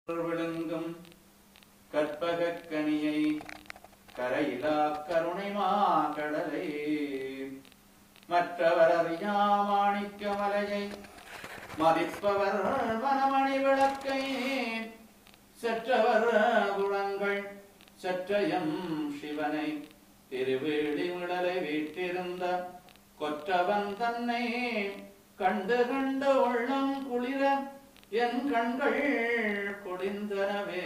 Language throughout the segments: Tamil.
விழுங்கும் கற்பகக் கனியை கரையிலா கருணை மாகடலை மற்றவர் அறியா மாணிக்க மலையை மதிப்பவர் வனமணி விளக்கை செற்றவர் குணங்கள் சற்றயம் சிவனை திருவேடி விடலை வீட்டிருந்த கொற்றவன் தன்னை கண்டு கண்டு உள்ளம் குளிர என் கண்கள் கொடிந்தனவே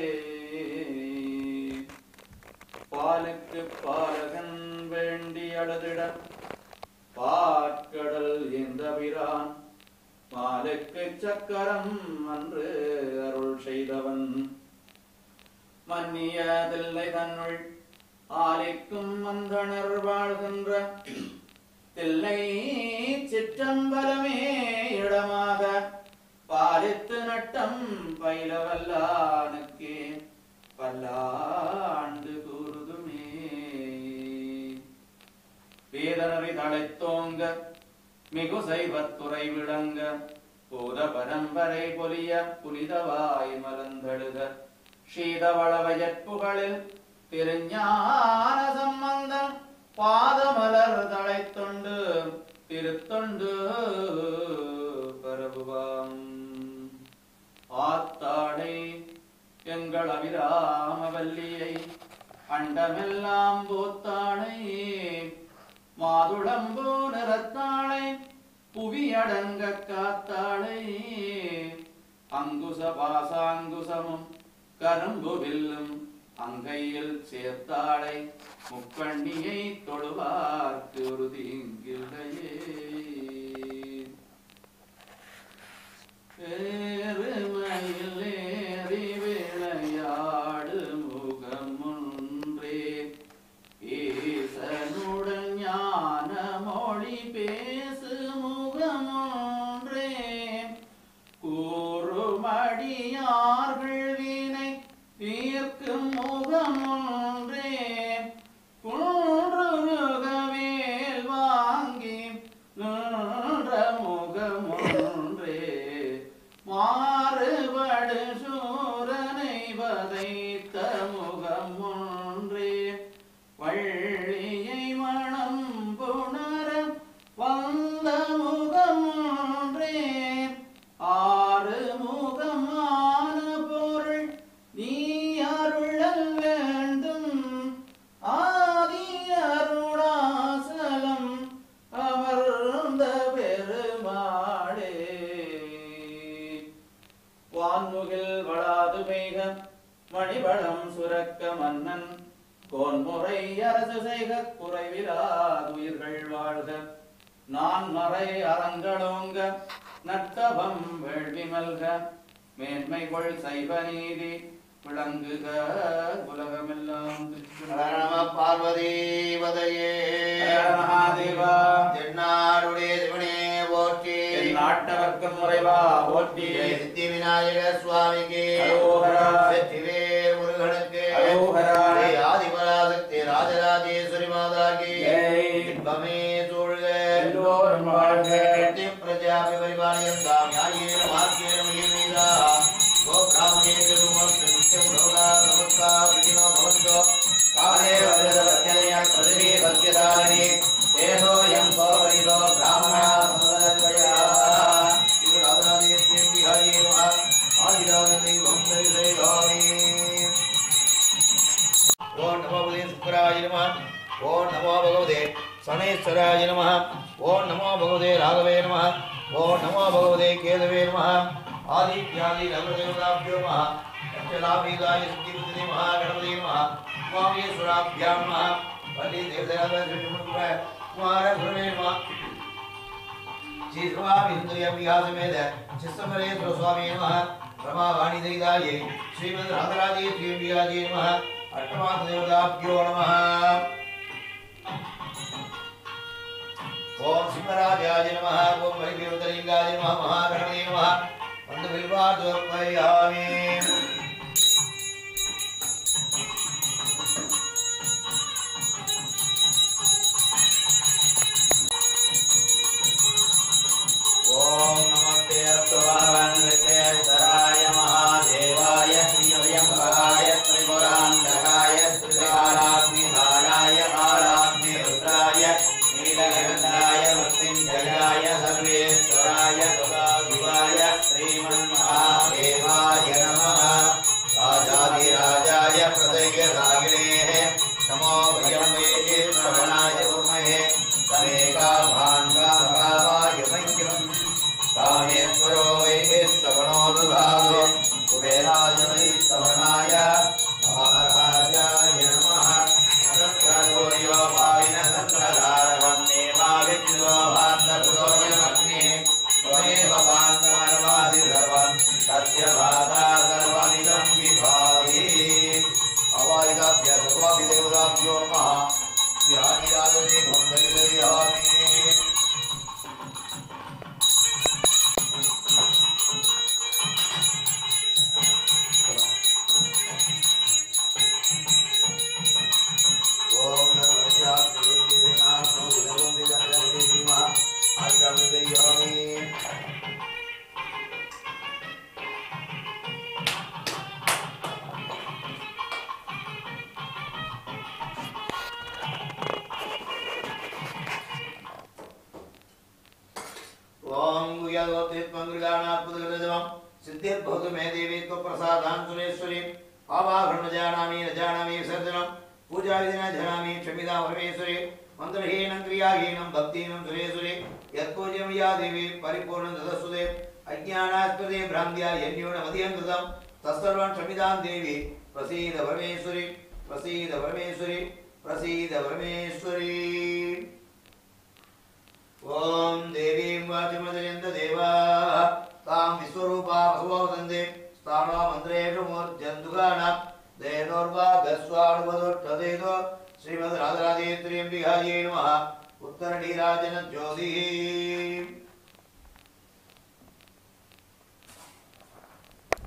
பாலுக்கு பாலகன் வேண்டி அழுதிட பாற்கடல் எந்தபிரான் மாலுக்கு சக்கரம் அன்று அருள் செய்தவன் மன்னியதில்லை தன்னுள் ஆலைக்கும் மந்தனர் வாழ்கின்ற தில்லை சிற்றம்பலமே இடமாக பாலித்து நட்டம் பயிலவல்லானுக்கே பல்லாண்டு கூறுதுமே வேதனரை தழைத்தோங்க மிகு சைவத்துறை விளங்க பூத பரம்பரை பொலிய புனிதவாய் மலர்ந்தெழுத சீதவளவயற்புகளில் திருஞான சம்பந்தம் பாதமலர் தழைத்தொண்டு திருத்தொண்டு பரவுவாம் ஆத்தாடை எங்கள் அபிராமவல்லியை அண்டமெல்லாம் பூத்தாளை மாதுளம்பூ நிறத்தாளை புவியடங்க காத்தாளை அங்குச பாசாங்குசமும் கரும்பு வில்லும் அங்கையில் சேர்த்தாளை முக்கண்ணியை தொழுவார்க்கு ஒரு தீங்கில்லையே ஏறுமயில் ஏறி விளையாடு முகமுன்றே ஈசனுடன் ஞான மொழி பேசு முகமுன்றே கூறுமடியார்கள் வினை தீர்க்கும் முகமுன்றே குன்றுகவேல் வாங்கி நின்ற முகமுன்றே மாறுபடு சூரனை வதைத்த முகமுன்றே வள்ளியை மணம் புணர வந்த முகமுன்றே ஆறு முகமான பொருள் நீ அருளல் வேண்டும் ஆதி அருணாசலம் அமர்ந்த பெருமாளே வான்முகில் வளாது பெய்க மணிவளம் சுரக்க மன்னன் கோன்முறை அரசு செய்க குறைவிலாதுயிர்கள் வாழ்க நான் மறை அறங்களோங்க நத்தபம் வேள்வி மல்க மேன்மை கொள் சைவ நீதி விளங்குக உலகமெல்லாம். நம பார்வதி பதையே மகாதேவா தென்னாடுடைய சிவனே போற்றி நாட்டவர்க்கு முறைவா போற்றி சித்தி விநாயக சுவாமிக்கு வெற்றிவே முருகனுக்கு ஆதிபராசக்தி ராஜராஜேஸ்வரி மாதாக்கு இன்பமே சூழ்க எல்லோரும் வாழ்க பிரஜாபி பரிபாலயம் சாமியாயேன வாக்கியேன மகிமீதா கோ பிராமணேஷு மோக்ஷ நித்யம் லோகா சமஸ்தா விதினோ பவந்தோ காலே வஜ்ரவத்யய பதவி வத்யதாரணி தேசோயம் சோவரிதோ பிராமணா சமதத்வயா இவராதாதேஸ்வரி விஹாயே நம ஆதிராஜனை வம்சரிதேயாமி. ஓம் நமோ பகவதே சுக்கராய நம. ஓம் நமோ பகவதே சனேஸ்வராய நம. ஓம் நமோ பகவதே ராகவே நம. ஓம் நமோ பகவதே கேதவே நம. ஆதித்யாதி நவதேவதாभ्यो நம. அச்சலாபீதாய சித்திபுத்திரே மகாகணபதே நம. உமாமேஸ்வராभ्यां நம. வள்ளி தேவதாபத்ரிமுக குமார குருவே நம. ஸ்ரீ சுவாமி சுந்தரிய விகாசமேத சிஸ்தமரேஸ்வர சுவாமி நம. பிரமாவாணி தேதாயே ஸ்ரீமத் ராதராஜேஸ்வரி விகாஜே நம. அஷ்டமாத தேவதாभ्यो நம. ஓம் சிம்மராஜாய நம. ஓம் வலிபீவதலிங்காய நம. மகாகணபதே நம. வந்து வில்வாதோர்மயாமி. ஓம் நமஸ்தே அஸ்து பகவான் விஸ்வேஸ்வராய மகாதேவாய यत्मङ्गृगाणात्पुतगतजवं सिद्धिर्भवतु मे देवी त्वप्रसादान् सुरेश्वरी आवाहनं न जानामि विसर्जनं पूजाविधिना जानामि क्षमितां परमेश्वरी मन्त्रहीनं क्रियाहीनं भक्तिहीनं सुरेश्वरी यत्पूज्यं या देवी परिपूर्णं ददस्तुते अज्ञानास्पदे भ्रान्त्या यन्यूनमधिकं कृतं तत्सर्वं क्षमितां देवी प्रसीद परमेश्वरी प्रसीद परमेश्वरी प्रसीद परमेश्वरी ओम देवीं वाचमजयन्त देवाः तां विश्वरूपा वसुवदन्ते स्थाना मन्त्रेषु मूर्ध्यन्तुगान देनोर्वागस्वानुपदोट्टदेतो श्रीमद् राजराजेश्वरीं विहायै नमः उत्तरनीराजन ज्योतिः